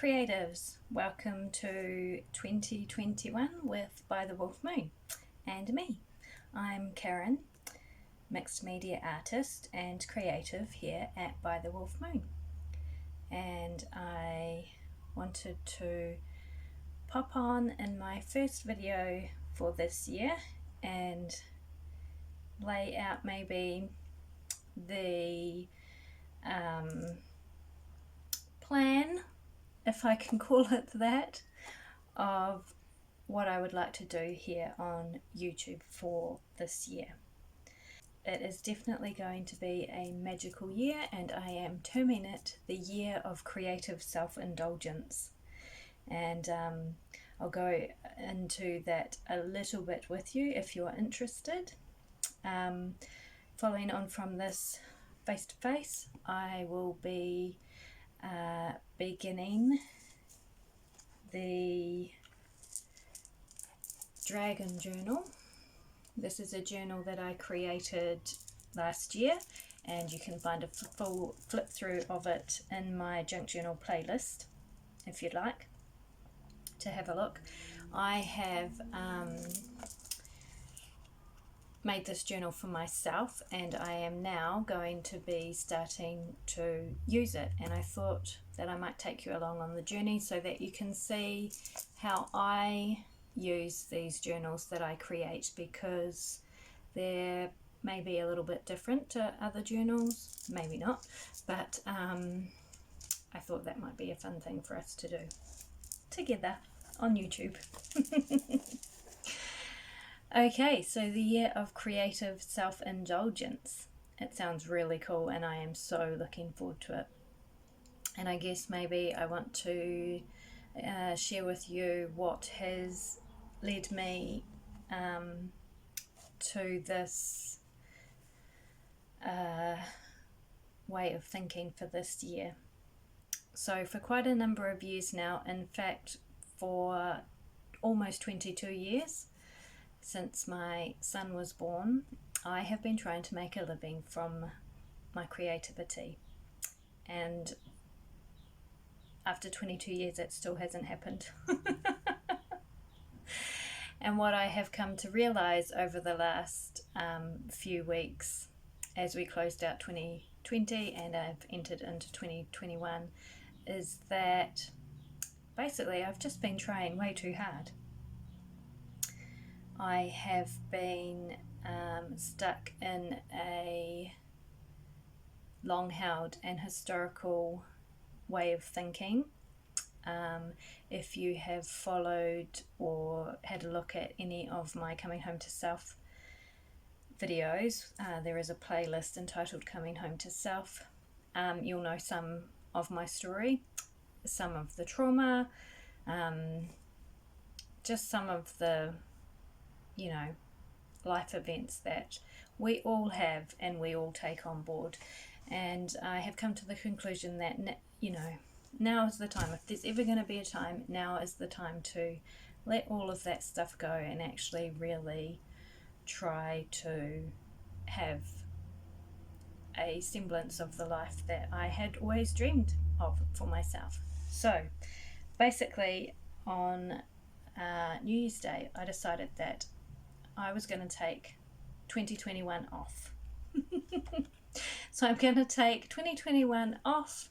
creatives, welcome to 2021 with By the Wolf Moon and me. I'm Karen, mixed media artist and creative here at By the Wolf Moon, and I wanted to pop on in my first video for this year and lay out maybe the plan, if I can call it that, of what I would like to do here on YouTube for this year. It is definitely going to be a magical year, and I am terming it the year of creative self-indulgence. And I'll go into that a little bit with you if you're interested. Following on from this face-to-face, I will be beginning the Dragon Journal. This is a journal that I created last year, and you can find a full flip through of it in my junk journal playlist if you'd like to have a look. I have made this journal for myself, and I am now going to be starting to use it, and I thought that I might take you along on the journey so that you can see how I use these journals that I create, because they're maybe a little bit different to other journals, maybe not, but I thought that might be a fun thing for us to do together on YouTube. Okay, so the year of creative self-indulgence. It sounds really cool, and I am so looking forward to it. And I guess maybe I want to share with you what has led me to this way of thinking for this year. So for quite a number of years now, in fact for almost 22 years, since my son was born, I have been trying to make a living from my creativity, and after 22 years it still hasn't happened. And what I have come to realize over the last few weeks, as we closed out 2020 and I've entered into 2021, is that basically I've just been trying way too hard. I have been stuck in a long-held and historical way of thinking. If you have followed or had a look at any of my Coming Home to Self videos, there is a playlist entitled Coming Home to Self. You'll know some of my story, some of the trauma, just some of the life events that we all have and we all take on board. And I have come to the conclusion that now is the time. If there's ever going to be a time, now is the time to let all of that stuff go and actually really try to have a semblance of the life that I had always dreamed of for myself. So basically on New Year's Day, I decided that I was going to take 2021 off. So I'm going to take 2021 off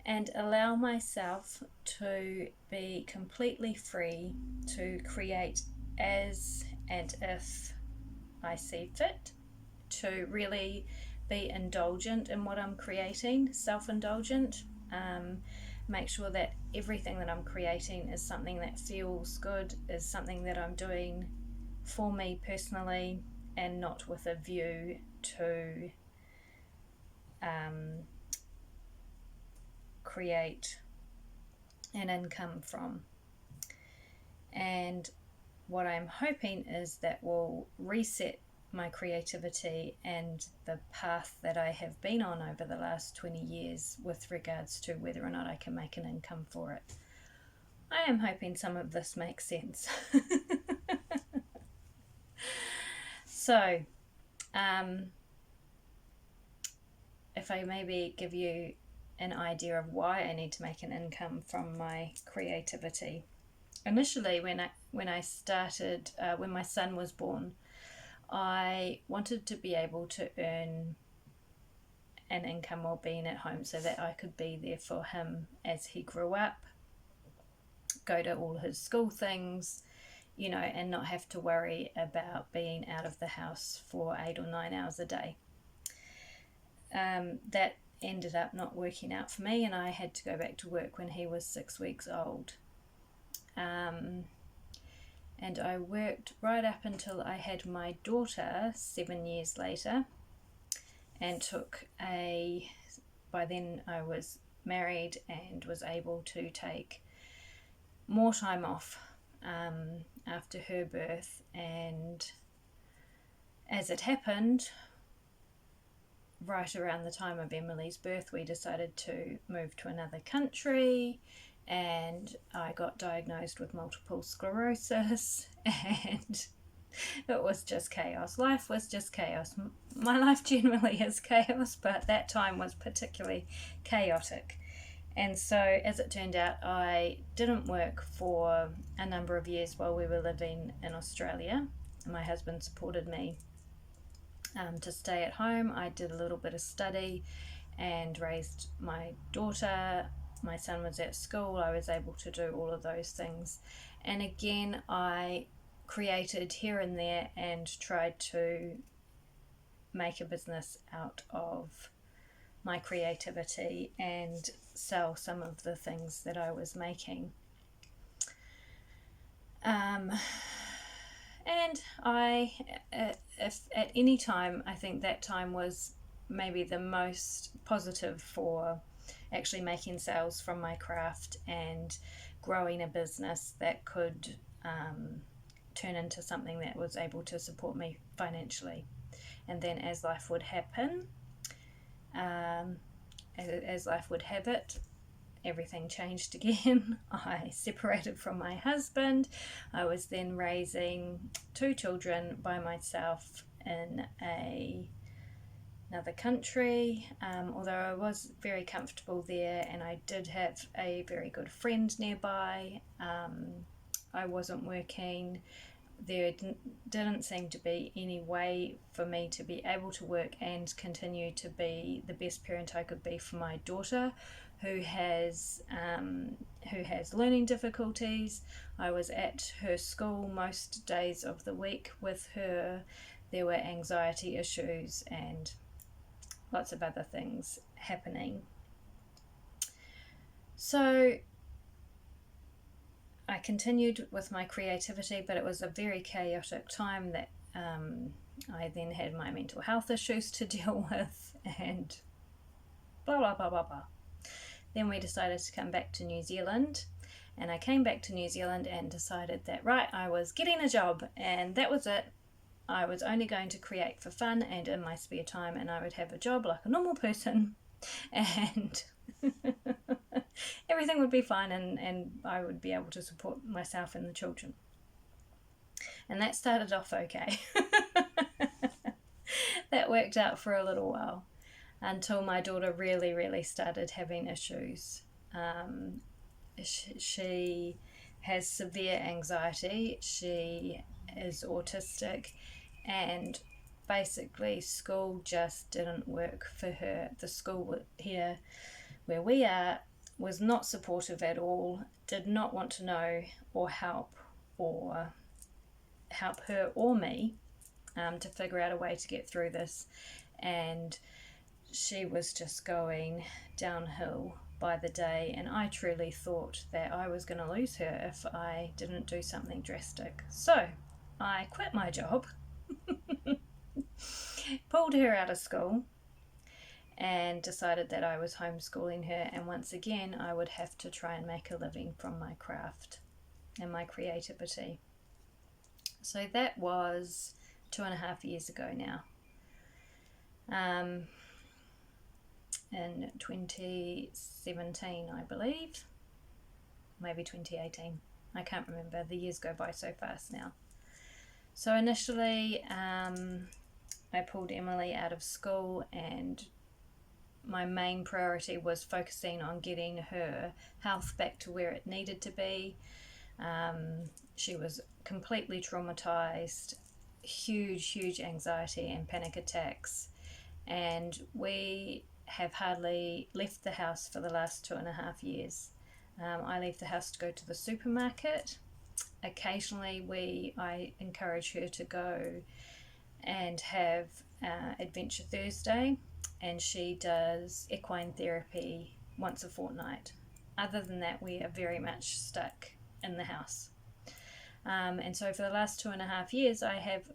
and allow myself to be completely free to create as and if I see fit, to really be indulgent in what I'm creating, self-indulgent. Make sure that everything that I'm creating is something that feels good, is something that I'm doing for me personally, and not with a view to create an income from. And what I'm hoping is that will reset my creativity and the path that I have been on over the last 20 years with regards to whether or not I can make an income for it. I am hoping some of this makes sense. So, if I maybe give you an idea of why I need to make an income from my creativity. Initially, when I started, when my son was born, I wanted to be able to earn an income while being at home so that I could be there for him as he grew up, go to all his school things, and not have to worry about being out of the house for 8 or 9 hours a day. That ended up not working out for me, and I had to go back to work when he was 6 weeks old. And I worked right up until I had my daughter 7 years later, and by then I was married and was able to take more time off after her birth. And as it happened, right around the time of Emily's birth, we decided to move to another country, and I got diagnosed with multiple sclerosis, and it was just chaos. Life was just chaos. My life generally is chaos, but that time was particularly chaotic. And so, as it turned out, I didn't work for a number of years while we were living in Australia. My husband supported me to stay at home. I did a little bit of study and raised my daughter. My son was at school. I was able to do all of those things. And again, I created here and there and tried to make a business out of my creativity and sell some of the things that I was making. And if at any time, I think that time was maybe the most positive for actually making sales from my craft and growing a business that could turn into something that was able to support me financially. And then as life would happen, as life would have it, everything changed again. I separated from my husband. I was then raising 2 children by myself in another country, although I was very comfortable there and I did have a very good friend nearby. I wasn't working. There didn't seem to be any way for me to be able to work and continue to be the best parent I could be for my daughter, who has learning difficulties. I was at her school most days of the week with her. There were anxiety issues and lots of other things happening. So I continued with my creativity, but it was a very chaotic time that I then had my mental health issues to deal with and blah, blah, blah, blah, blah. Then we decided to come back to New Zealand, and I came back to New Zealand and decided that, right, I was getting a job, and that was it. I was only going to create for fun and in my spare time, and I would have a job like a normal person, and everything would be fine, and I would be able to support myself and the children. And that started off okay. That worked out for a little while until my daughter really, really started having issues. She has severe anxiety. She is autistic, and basically school just didn't work for her. The school here where we are was not supportive at all, did not want to know or help her or me to figure out a way to get through this, and she was just going downhill by the day, and I truly thought that I was going to lose her if I didn't do something drastic. So I quit my job, pulled her out of school, and decided that I was homeschooling her, and once again I would have to try and make a living from my craft and my creativity. So that was 2.5 years ago now. In 2017, I believe, maybe 2018, I can't remember, the years go by so fast now. So initially I pulled Emily out of school and my main priority was focusing on getting her health back to where it needed to be. She was completely traumatized, huge anxiety and panic attacks, and we have hardly left the house for the last 2.5 years. I leave the house to go to the supermarket. Occasionally I encourage her to go and have Adventure Thursday, and she does equine therapy once a fortnight. Other than that, we are very much stuck in the house. And so for the last 2.5 years, I have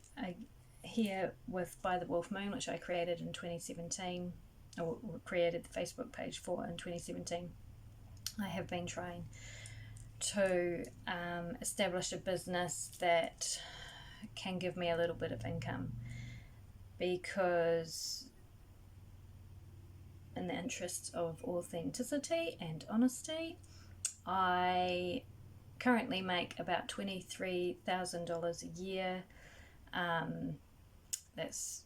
here with By the Wolf Moon, which I created in 2017, or created the Facebook page for in 2017. I have been trying to establish a business that can give me a little bit of income, because in the interests of authenticity and honesty, I currently make about $23,000 a year. That's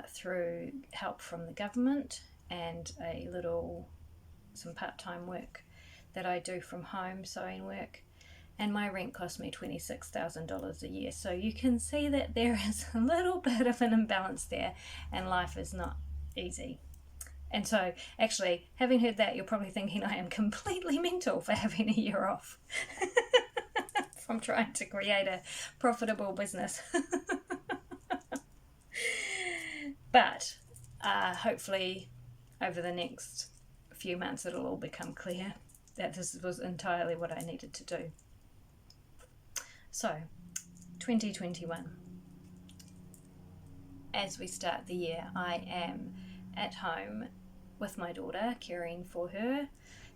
through help from the government and some part-time work that I do from home, sewing work, and my rent cost me $26,000 a year. So you can see that there is a little bit of an imbalance there, and life is not easy. And so, actually, having heard that, you're probably thinking I am completely mental for having a year off from trying to create a profitable business. But hopefully over the next few months it'll all become clear that this was entirely what I needed to do. So 2021, as we start the year, I am at home with my daughter, caring for her.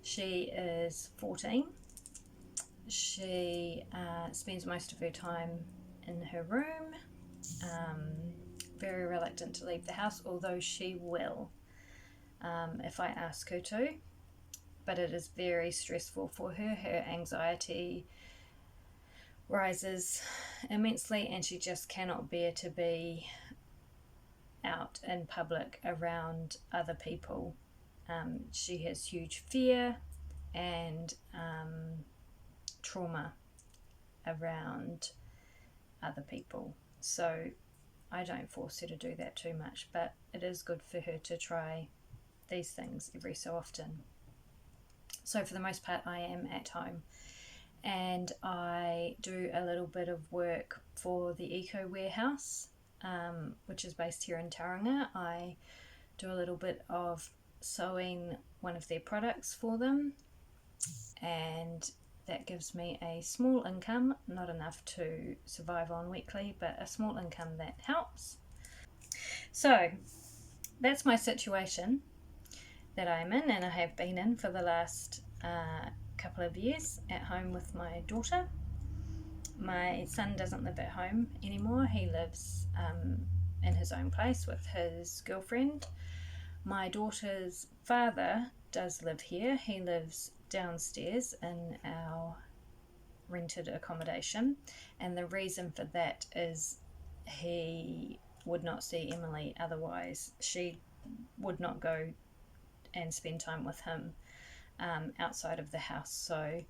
She is 14. She spends most of her time in her room, very reluctant to leave the house, although she will if I ask her to. But it is very stressful for her. Her anxiety rises immensely, and she just cannot bear to be out in public around other people. She has huge fear and trauma around other people. So I don't force her to do that too much, but it is good for her to try these things every so often. So for the most part, I am at home, and I do a little bit of work for the Eco Warehouse, which is based here in Tauranga. I do a little bit of sewing one of their products for them, and that gives me a small income, not enough to survive on weekly, but a small income that helps. So that's my situation that I'm in, and I have been in for the last couple of years, at home with my daughter. My son doesn't live at home anymore. He lives in his own place with his girlfriend. My daughter's father does live here. He lives downstairs in our rented accommodation, and the reason for that is he would not see Emily otherwise. She would not go and spend time with him outside of the house. So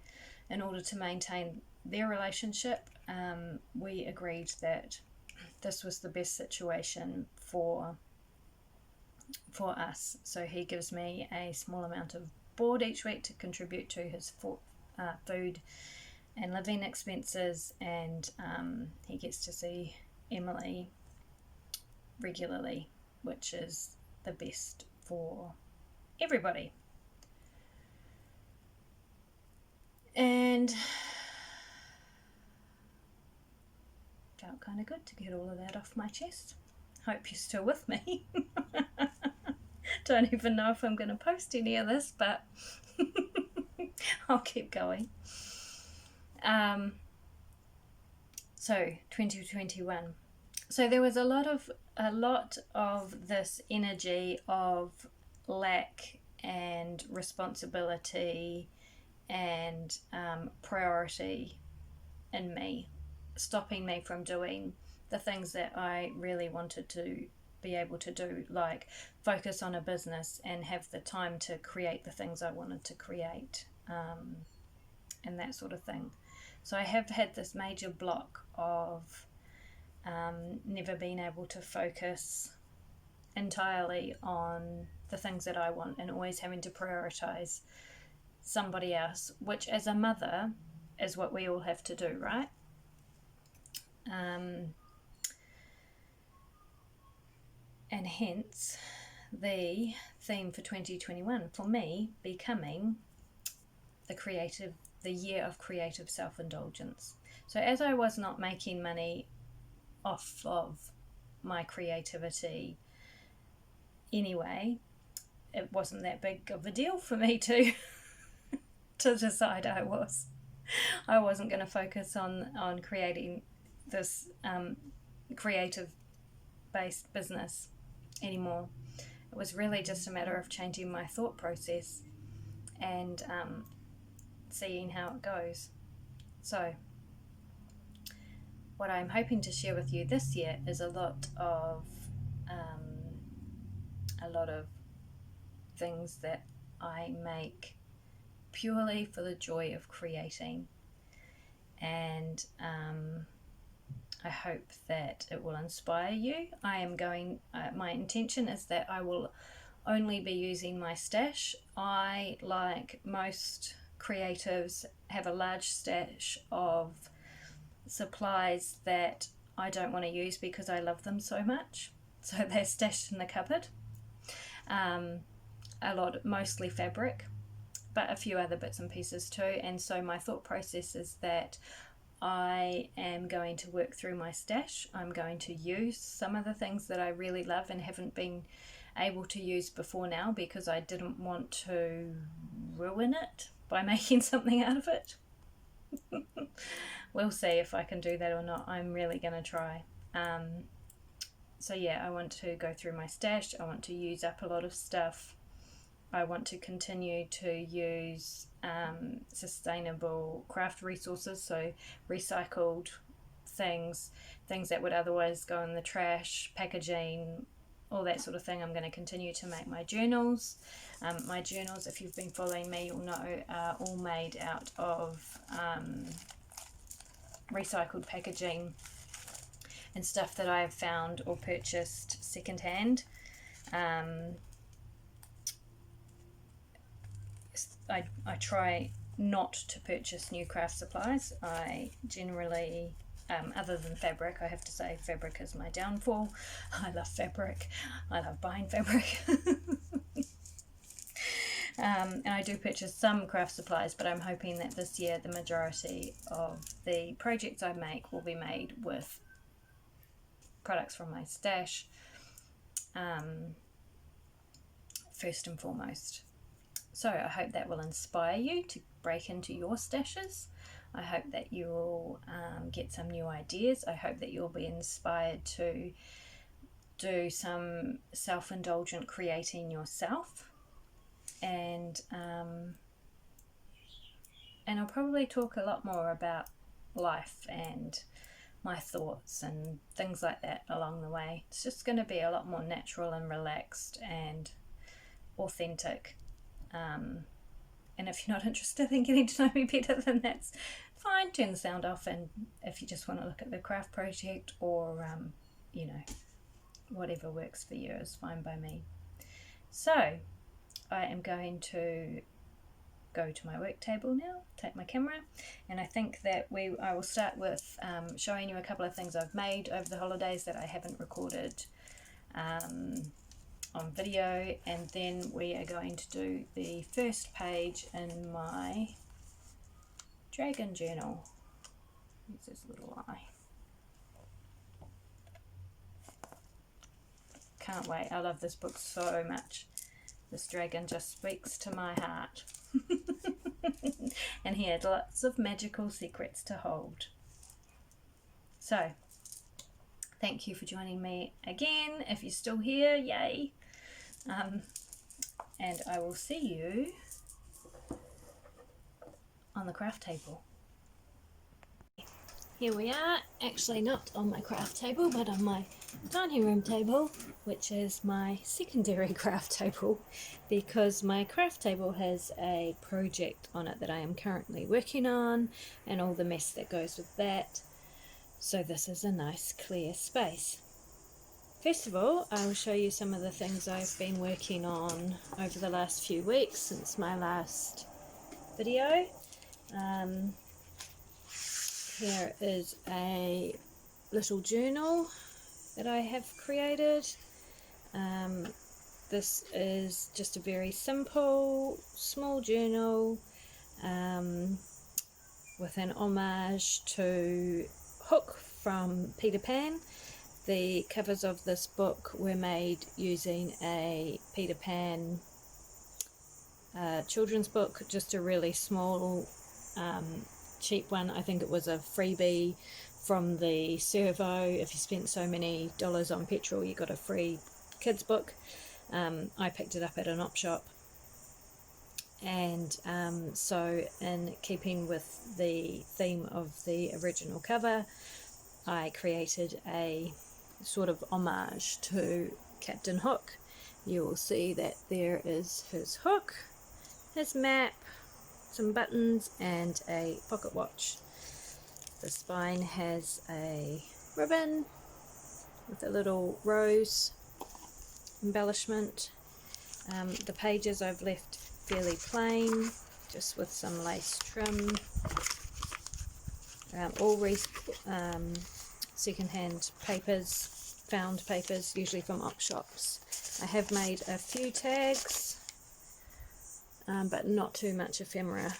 in order to maintain their relationship, we agreed that this was the best situation for us. So he gives me a small amount of board each week to contribute to his food and living expenses, and he gets to see Emily regularly, which is the best for everybody. And felt kind of good to get all of that off my chest. Hope you're still with me. Don't even know if I'm going to post any of this, but I'll keep going. So 2021. So there was a lot of this energy of lack and responsibility and priority in me, stopping me from doing the things that I really wanted to be able to do, like focus on a business and have the time to create the things I wanted to create, and that sort of thing. So I have had this major block of never being able to focus entirely on the things that I want, and always having to prioritize somebody else, which as a mother is what we all have to do, right? And hence the theme for 2021 for me becoming the year of creative self-indulgence. So as I was not making money off of my creativity anyway, it wasn't that big of a deal for me to decide I wasn't going to focus on creating this creative based business anymore. It was really just a matter of changing my thought process and seeing how it goes. So what I'm hoping to share with you this year is a lot of things that I make purely for the joy of creating, and I hope that it will inspire you. My intention is that I will only be using my stash. I, like most creatives, have a large stash of supplies that I don't want to use because I love them so much. So they're stashed in the cupboard. Mostly fabric, but a few other bits and pieces too. And so my thought process is that I am going to work through my stash. I'm going to use some of the things that I really love and haven't been able to use before now because I didn't want to ruin it by making something out of it. We'll see if I can do that or not. I'm really going to try. So yeah, I want to go through my stash. I want to use up a lot of stuff. I want to continue to use sustainable craft resources, so recycled things that would otherwise go in the trash, packaging, all that sort of thing. I'm going to continue to make my journals. My journals, if you've been following me, you'll know, are all made out of recycled packaging and stuff that I have found or purchased secondhand. I try not to purchase new craft supplies. I generally, other than fabric, I have to say fabric is my downfall. I love fabric. I love buying fabric. And I do purchase some craft supplies, but I'm hoping that this year the majority of the projects I make will be made with products from my stash, first and foremost. So I hope that will inspire you to break into your stashes. I hope that you will get some new ideas. I hope that you'll be inspired to do some self-indulgent creating yourself. And I'll probably talk a lot more about life and my thoughts and things like that along the way. It's just going to be a lot more natural and relaxed and authentic. And if you're not interested in getting to know me better, then that's fine. Turn the sound off, and if you just want to look at the craft project or whatever works for you is fine by me. So I am going to go to my work table now, take my camera, and I think that I will start with showing you a couple of things I've made over the holidays that I haven't recorded on video, and then we are going to do the first page in my dragon journal. Here's this little eye. Can't wait. I love this book so much. This dragon just speaks to my heart. And he had lots of magical secrets to hold. So, thank you for joining me again. If you're still here, yay. And I will see you on the craft table. here we are, actually not on my craft table but on my dining room table, which is my secondary craft table because my craft table has a project on it that I am currently working on and all the mess that goes with that. So this is a nice clear space. First of all, I will show you some of the things I've been working on over the last few weeks since my last video. Here is a little journal that I have created. This is just a very simple, small journal with an homage to Hook from Peter Pan. The covers of this book were made using a Peter Pan children's book, just a really small cheap one. I think it was a freebie from the servo. If you spent so many dollars on petrol, you got a free kids book. I picked it up at an op shop, and so in keeping with the theme of the original cover, I created a sort of homage to Captain Hook. You will see that there is his hook, his map, some buttons and a pocket watch. The spine has a ribbon with a little rose embellishment. The pages I've left fairly plain, just with some lace trim. All second-hand papers, found papers, usually from op shops. I have made a few tags, but not too much ephemera.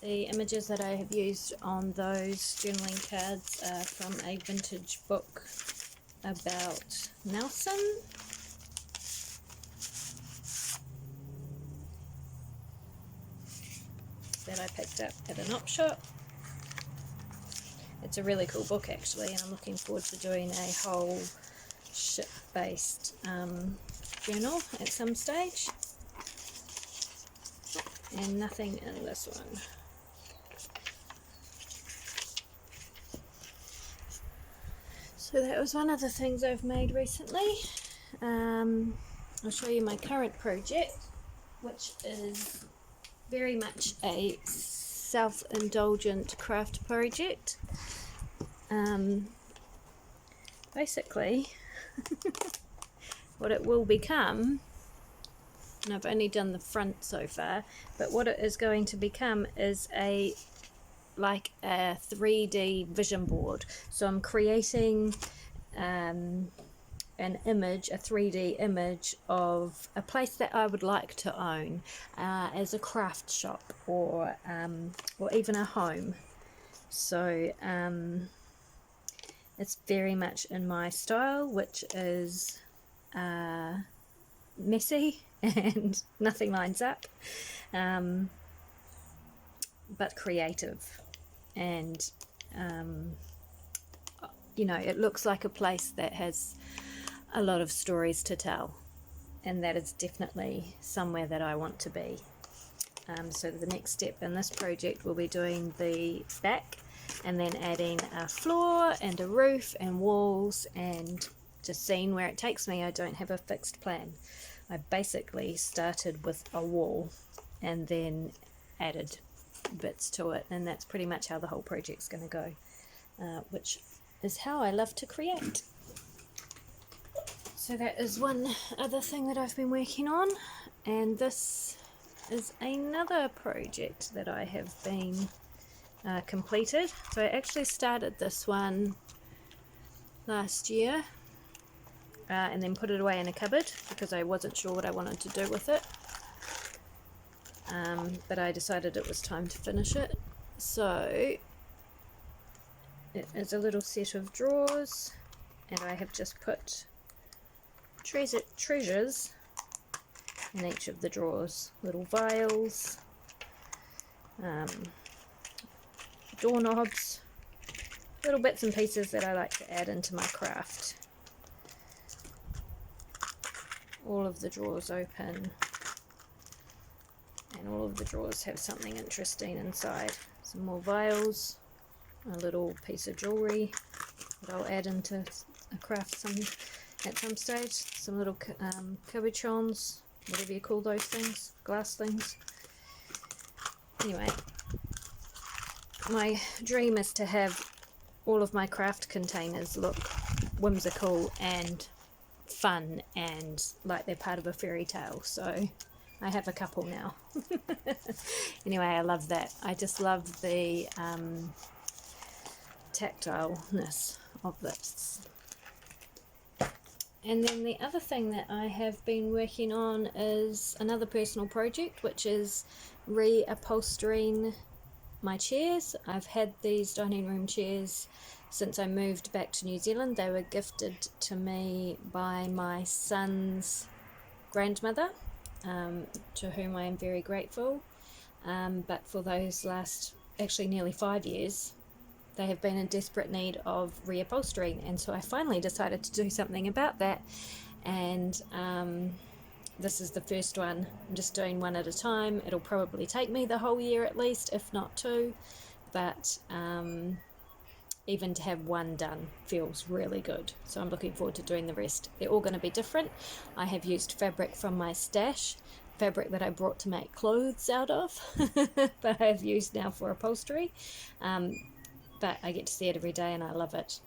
The images that I have used on those journaling cards are from a vintage book about Nelson. That I picked up at an op shop. It's a really cool book actually, and I'm looking forward to doing a whole ship-based journal at some stage. And nothing in this one. So that was one of the things I've made recently. I'll show you my current project, which is very much a self-indulgent craft project. Basically, what it will become, and I've only done the front so far, but what it is going to become is like a 3D vision board. So I'm creating an image, a 3D image of a place that I would like to own as a craft shop or even a home. So it's very much in my style, which is messy and nothing lines up, but creative. And you know, it looks like a place that has a lot of stories to tell, and that is definitely somewhere that I want to be. So the next step in this project will be doing the back and then adding a floor and a roof and walls, and just seeing where it takes me. I don't have a fixed plan. I basically started with a wall and then added bits to it, and that's pretty much how the whole project's going to go, which is how I love to create. So that is one other thing that I've been working on, and this is another project that I have been completed. So I actually started this one last year and then put it away in a cupboard because I wasn't sure what I wanted to do with it, but I decided it was time to finish it. So it is a little set of drawers, and I have just put treasures in each of the drawers, little vials, doorknobs, little bits and pieces that I like to add into my craft. All of the drawers open, and all of the drawers have something interesting inside. Some more vials, a little piece of jewellery that I'll add into a craft at some stage, some little cabochons, whatever you call those things, glass things. Anyway, my dream is to have all of my craft containers look whimsical and fun and like they're part of a fairy tale, so I have a couple now. Anyway, I love that. I just love the tactileness of this. And then the other thing that I have been working on is another personal project, which is reupholstering my chairs. I've had these dining room chairs since I moved back to New Zealand. They were gifted to me by my son's grandmother, to whom I am very grateful. But for those last, actually nearly 5 years, they have been in desperate need of reupholstering, and so I finally decided to do something about that, and this is the first one. I'm just doing one at a time. It'll probably take me the whole year at least, if not two, but even to have one done feels really good, so I'm looking forward to doing the rest. They're all going to be different. I have used fabric from my stash, fabric that I brought to make clothes out of, but I've used now for upholstery. But I get to see it every day and I love it.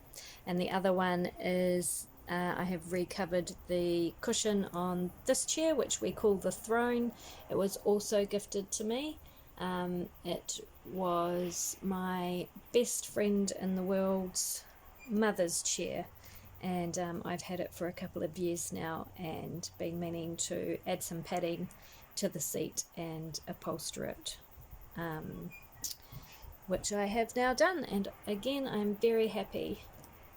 And the other one is I have recovered the cushion on this chair, which we call the throne. It was also gifted to me. It was my best friend in the world's mother's chair, and I've had it for a couple of years now and been meaning to add some padding to the seat and upholster it, which I have now done, and again I'm very happy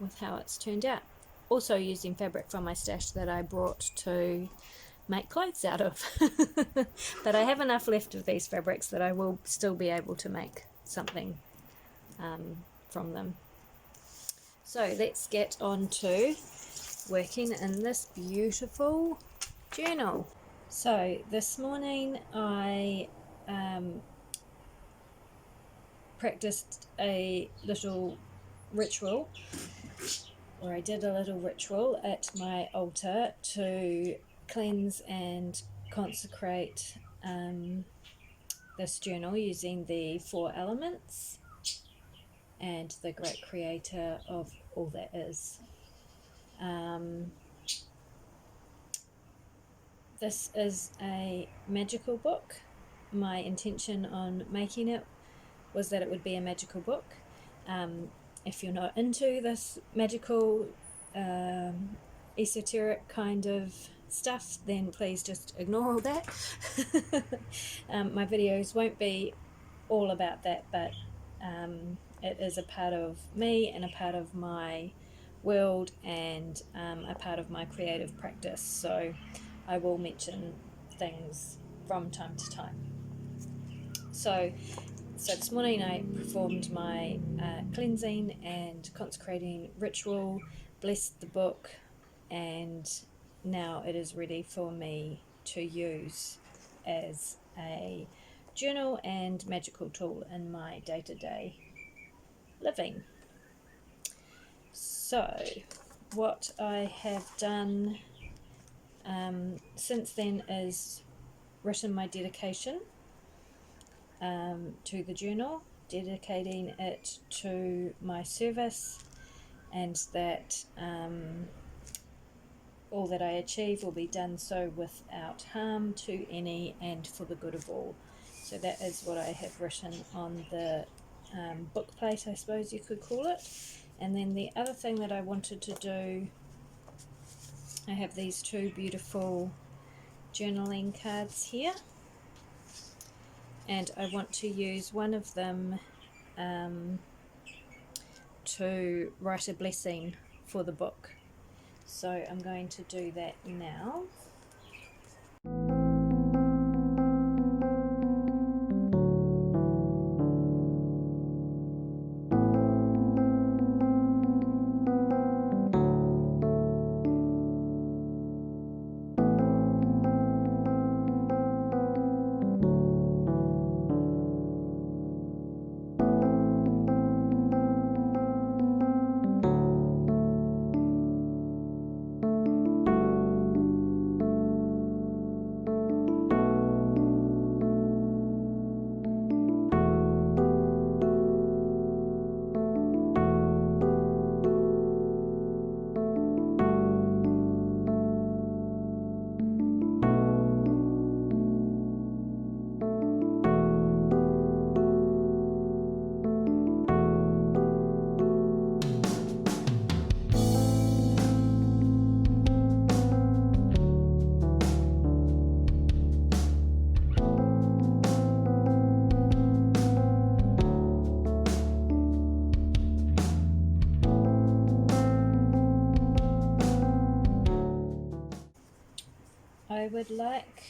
with how it's turned out. Also using fabric from my stash that I brought to make clothes out of. But I have enough left of these fabrics that I will still be able to make something from them. So let's get on to working in this beautiful journal. So this morning I practiced a little ritual, or I did a little ritual at my altar to cleanse and consecrate this journal using the 4 elements and the great creator of all that is. This is a magical book. My intention on making it was that it would be a magical book. If you're not into this magical, esoteric kind of stuff, then please just ignore all that. My videos won't be all about that, but it is a part of me and a part of my world and a part of my creative practice, so I will mention things from time to time. So this morning I performed my cleansing and consecrating ritual, blessed the book, and now it is ready for me to use as a journal and magical tool in my day-to-day living. So what I have done since then is written my dedication to the journal, dedicating it to my service, and that all that I achieve will be done so without harm to any and for the good of all. So that is what I have written on the book plate, I suppose you could call it. And then the other thing that I wanted to do, I have these two beautiful journaling cards here, and I want to use one of them to write a blessing for the book. So I'm going to do that now. I would like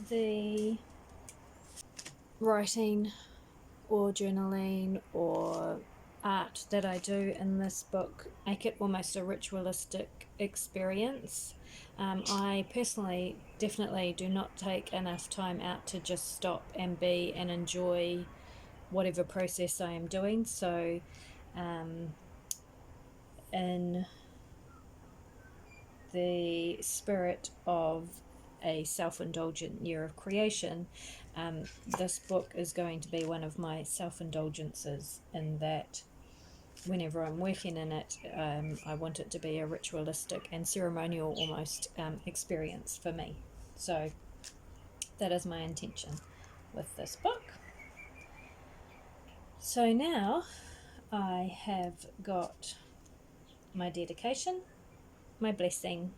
the writing or journaling or art that I do in this book, make it almost a ritualistic experience. I personally definitely do not take enough time out to just stop and be and enjoy whatever process I am doing. So in the spirit of a self-indulgent year of creation, this book is going to be one of my self-indulgences, in that whenever I'm working in it, I want it to be a ritualistic and ceremonial almost experience for me. So that is my intention with this book. So now I have got my dedication, my blessing,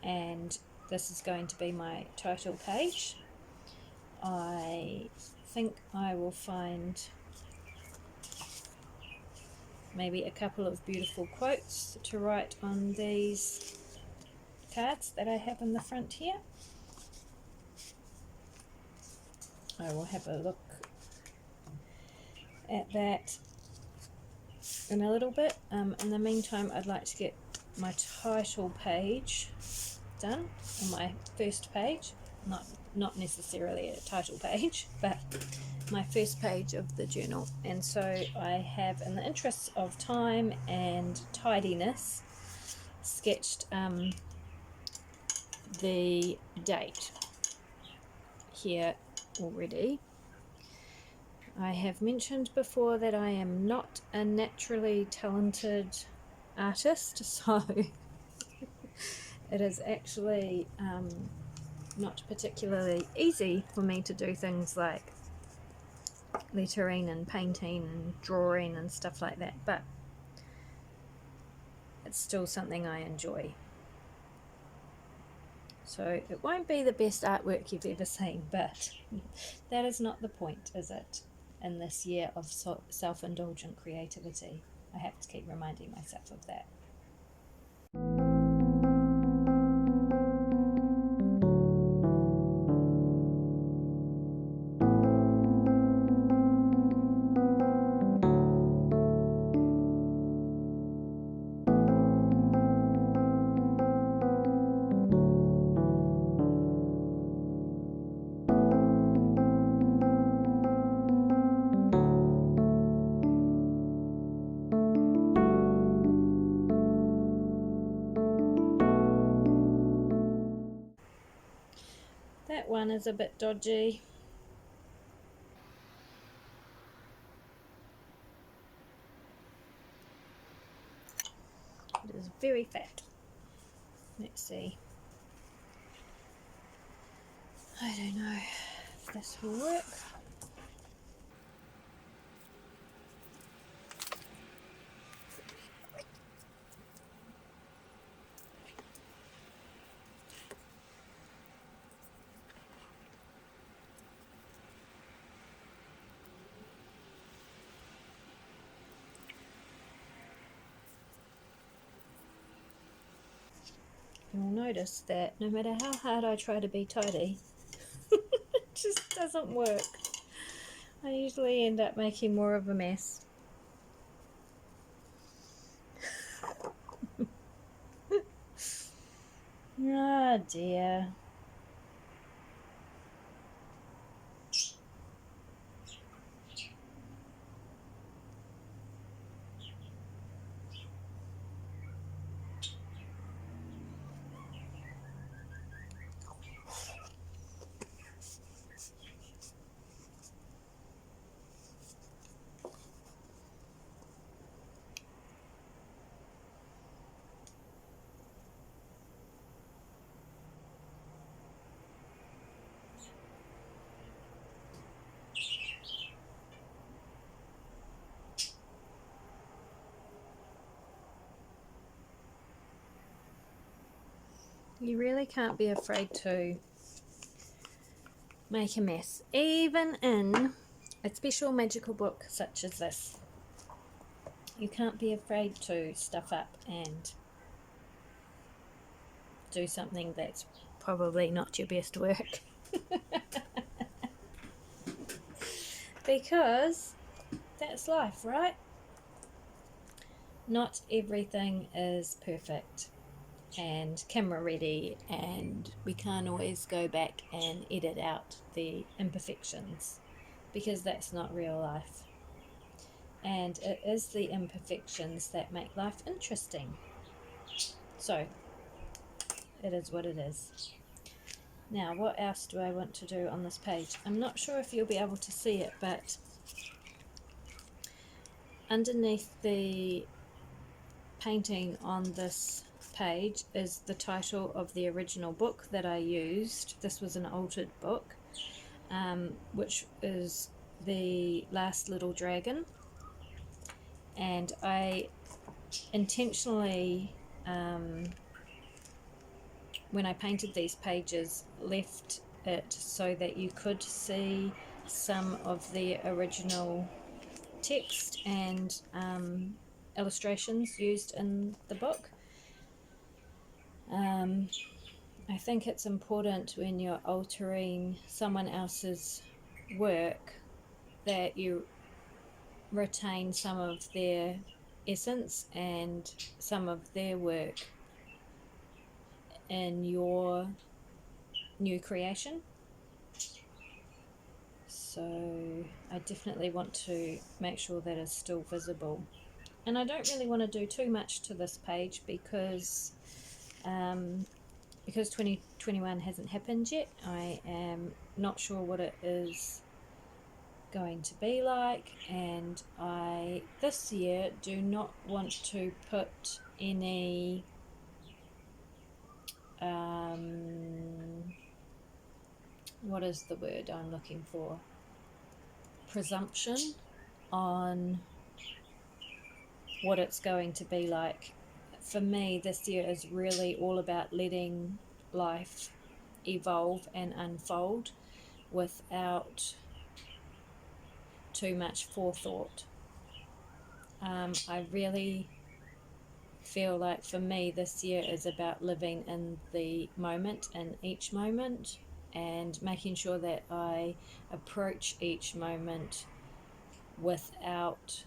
and this is going to be my title page. I think I will find maybe a couple of beautiful quotes to write on these cards that I have in the front here. I will have a look at that in a little bit. In the meantime, I'd like to get my title page done on my first page, not necessarily a title page, but my first page of the journal. And so I have, in the interests of time and tidiness, sketched the date here already. I have mentioned before that I am not a naturally talented artist, so it is actually not particularly easy for me to do things like lettering and painting and drawing and stuff like that, but it's still something I enjoy. So it won't be the best artwork you've ever seen, but that is not the point, is it? In this year of self-indulgent creativity, I have to keep reminding myself of that. That one is a bit dodgy. It is very fat. Let's see. I don't know if this will work. You'll notice that no matter how hard I try to be tidy, it just doesn't work. I usually end up making more of a mess. Oh dear. You really can't be afraid to make a mess, even in a special magical book such as this. You can't be afraid to stuff up and do something that's probably not your best work. Because that's life, right? Not everything is perfect and camera ready, and we can't always go back and edit out the imperfections, because that's not real life. And it is the imperfections that make life interesting. So it is what it is. Now, what else do I want to do on this page? I'm not sure if you'll be able to see it, but underneath the painting on this page is the title of the original book that I used. This was an altered book, which is The Last Little Dragon, and I intentionally, when I painted these pages, left it so that you could see some of the original text and illustrations used in the book. I think it's important when you're altering someone else's work that you retain some of their essence and some of their work in your new creation. So I definitely want to make sure that it's still visible. And I don't really want to do too much to this page because 2021 hasn't happened yet. I am not sure what it is going to be like, and I this year do not want to put any what is the word I'm looking for? Presumption on what it's going to be like. For me, this year is really all about letting life evolve and unfold without too much forethought. I really feel like for me this year is about living in the moment, in each moment, and making sure that I approach each moment without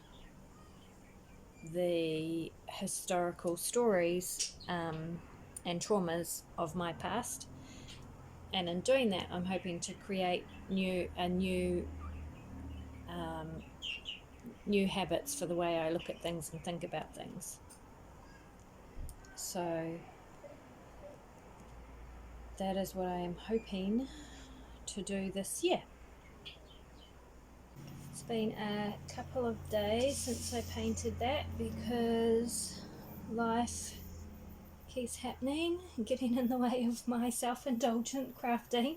the historical stories and traumas of my past. And in doing that, I'm hoping to create new habits for the way I look at things and think about things. So that is what I am hoping to do this year. It's been a couple of days since I painted that because life keeps happening, getting in the way of my self-indulgent crafting.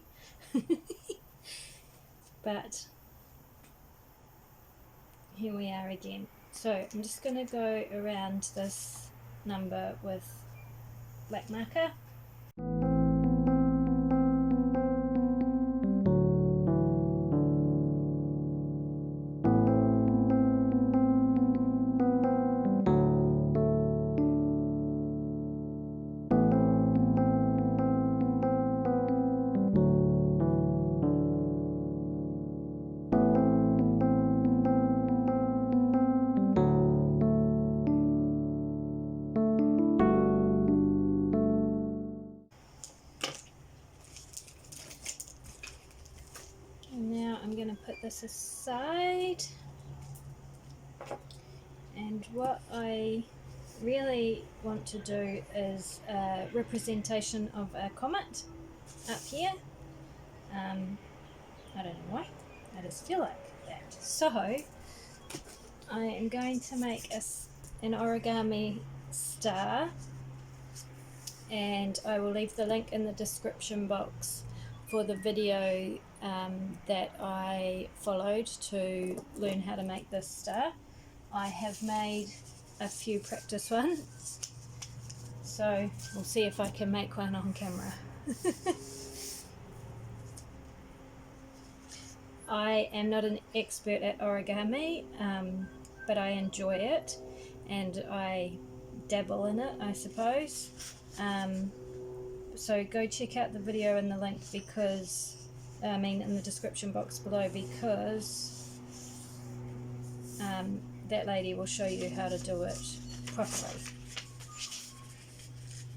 But here we are again. So I'm just going to go around this number with black marker. I'm going to put this aside, and what I really want to do is a representation of a comet up here. I don't know why, I just feel like that. So I am going to make an origami star, and I will leave the link in the description box for the video that I followed to learn how to make this star. I have made a few practice ones, so we'll see if I can make one on camera. I am not an expert at origami, but I enjoy it and I dabble in it, I suppose. So go check out the video in the link, because in the description box below, because that lady will show you how to do it properly.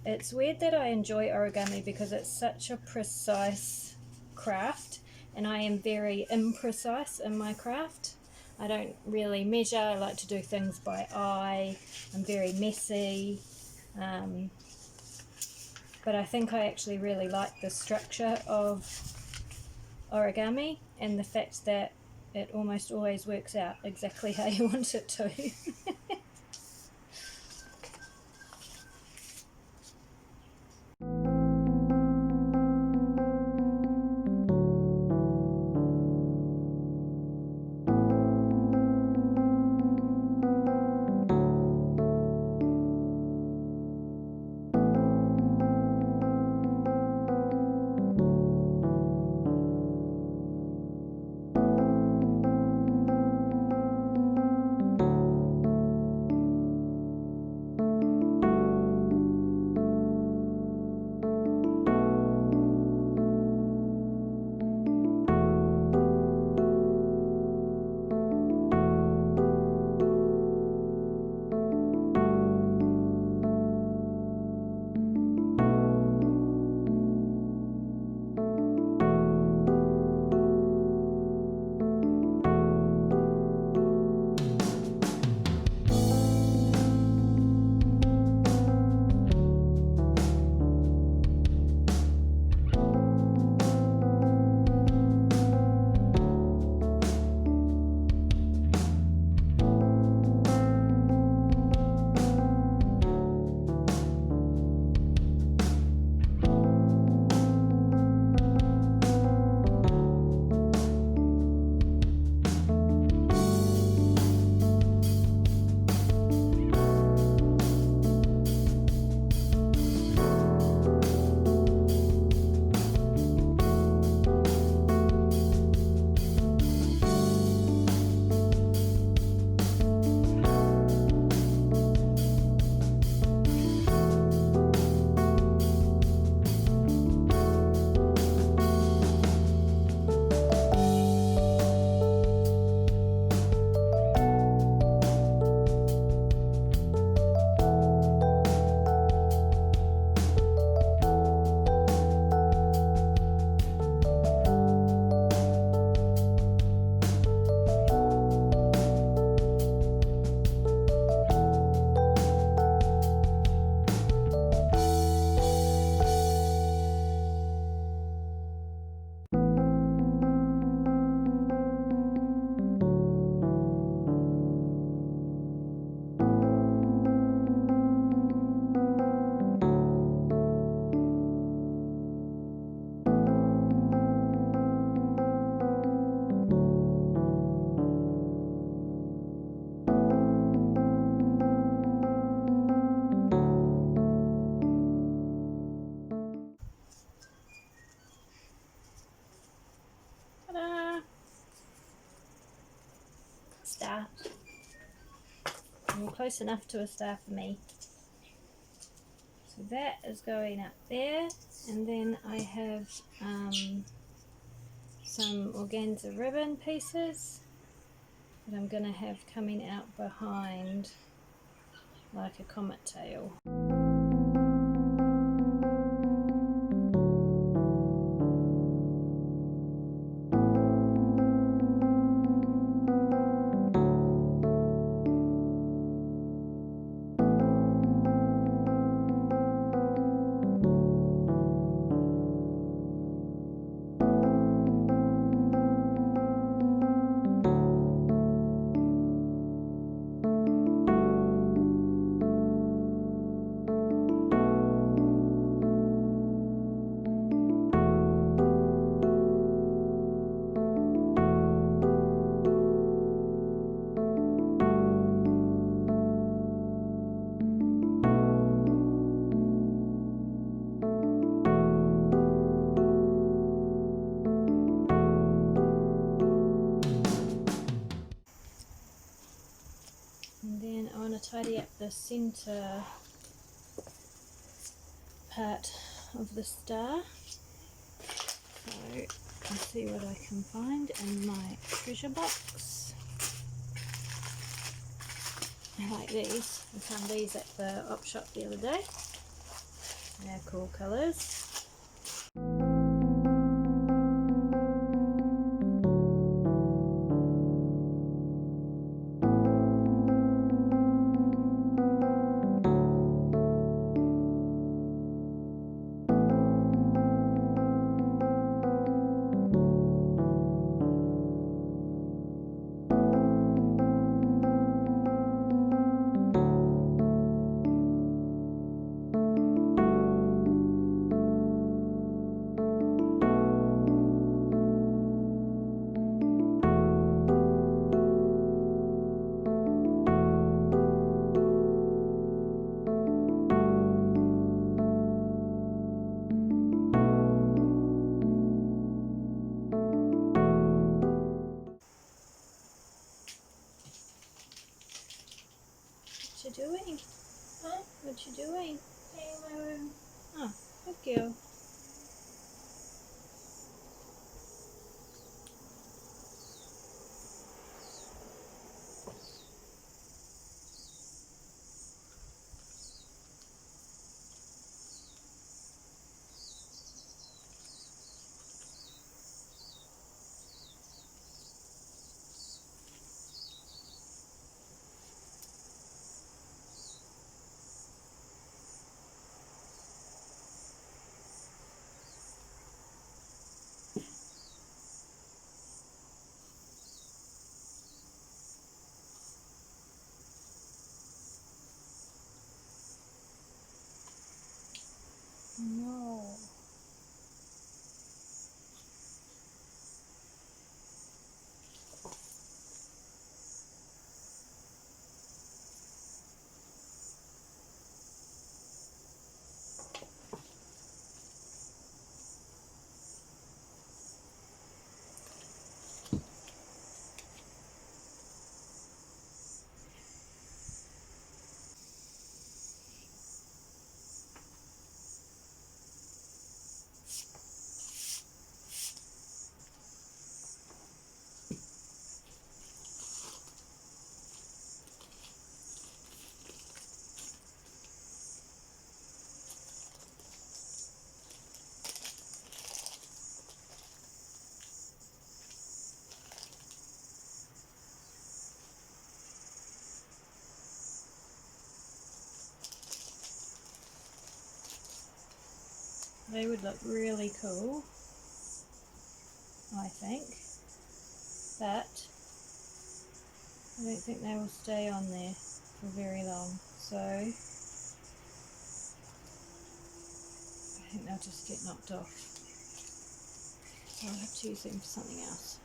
It's weird that I enjoy origami because it's such a precise craft, and I am very imprecise in my craft. I don't really measure. I like to do things by eye. I'm very messy. But I think I actually really like the structure of origami and the fact that it almost always works out exactly how you want it to. close enough to a star for me. So that is going up there, and then I have some organza ribbon pieces that I'm going to have coming out behind like a comet tail. And then I want to tidy up the center part of the star. So I'll see what I can find in my treasure box. I like these. I found these at the op shop the other day. They're cool colours. What you doing? Huh? What you doing? Cleaning my room. Oh, good girl. No. They would look really cool, I think, but I don't think they will stay on there for very long, so I think they'll just get knocked off. So I'll have to use them for something else.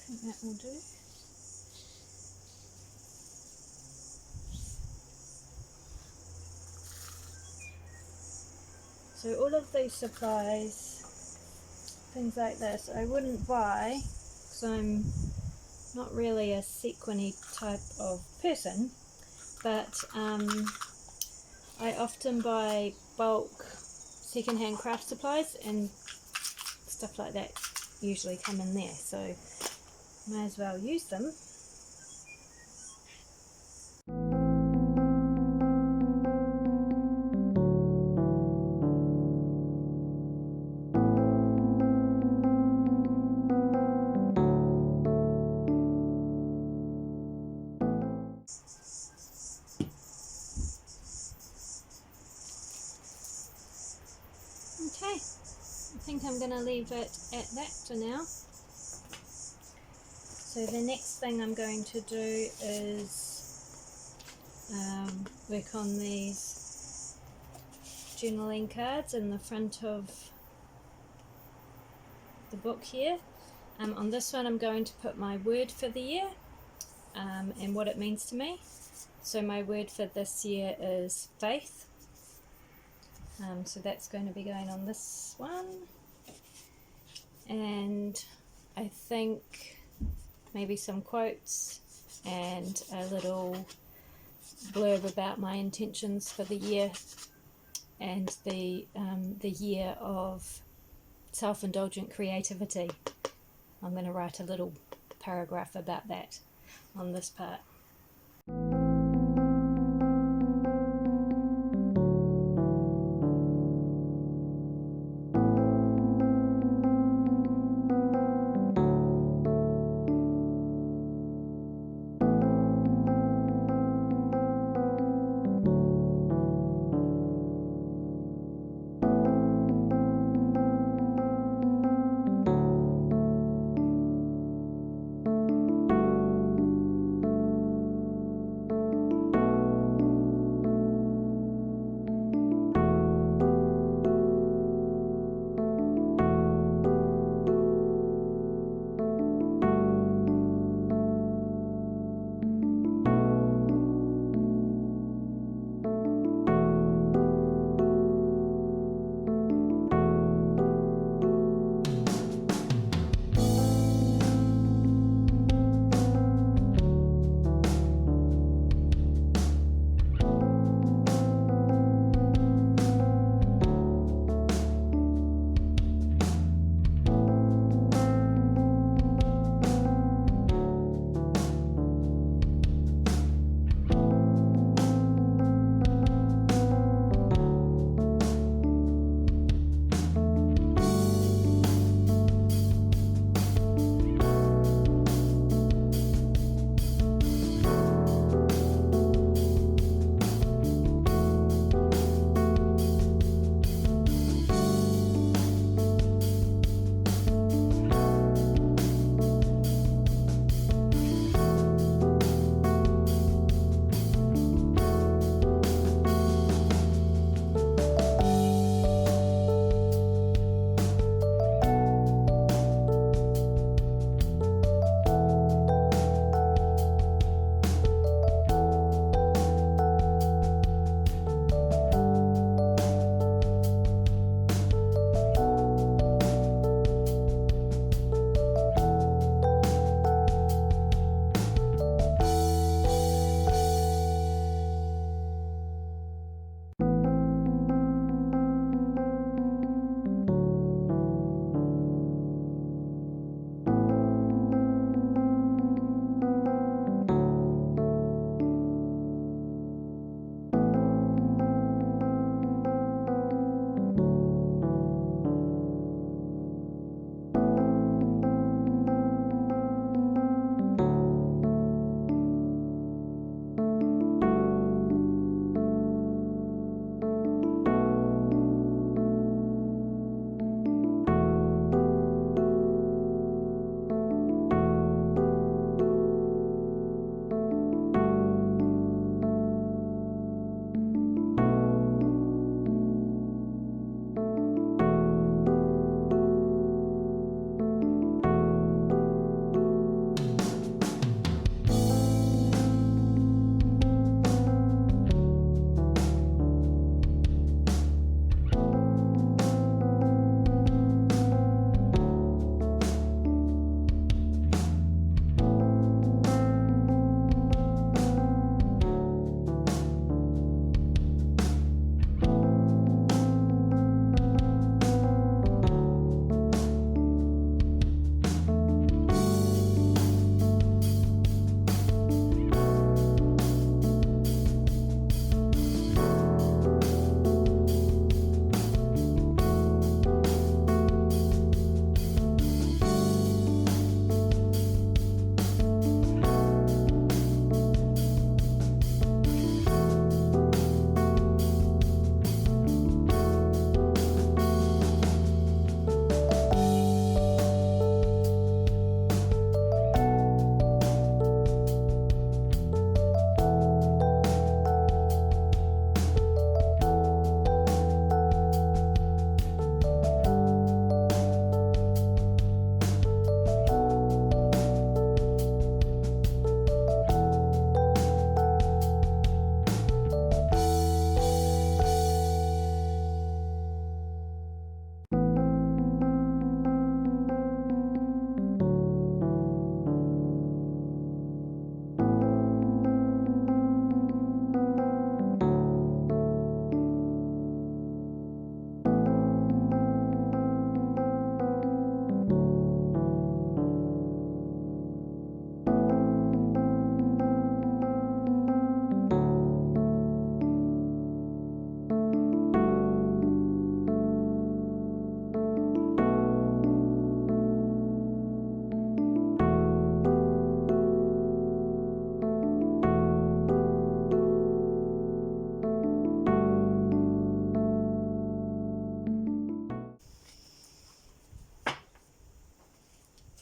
think that will do. So all of these supplies, things like this, I wouldn't buy because I'm not really a sequiny type of person, but I often buy bulk secondhand craft supplies, and stuff like that usually come in there, so may as well use them. Okay, I think I'm going to leave it at that for now. So the next thing I'm going to do is work on these journaling cards in the front of the book here. On this one I'm going to put my word for the year and what it means to me. So my word for this year is faith. So that's going to be going on this one. And I think maybe some quotes and a little blurb about my intentions for the year and the year of self-indulgent creativity. I'm going to write a little paragraph about that on this part.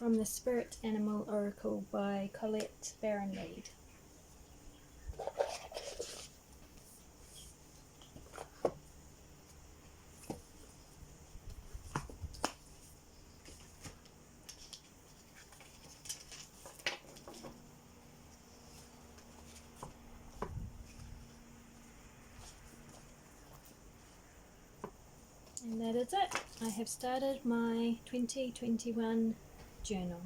from the Spirit Animal Oracle by Colette Baron Reid. And that is it. I have started my 2021 journal.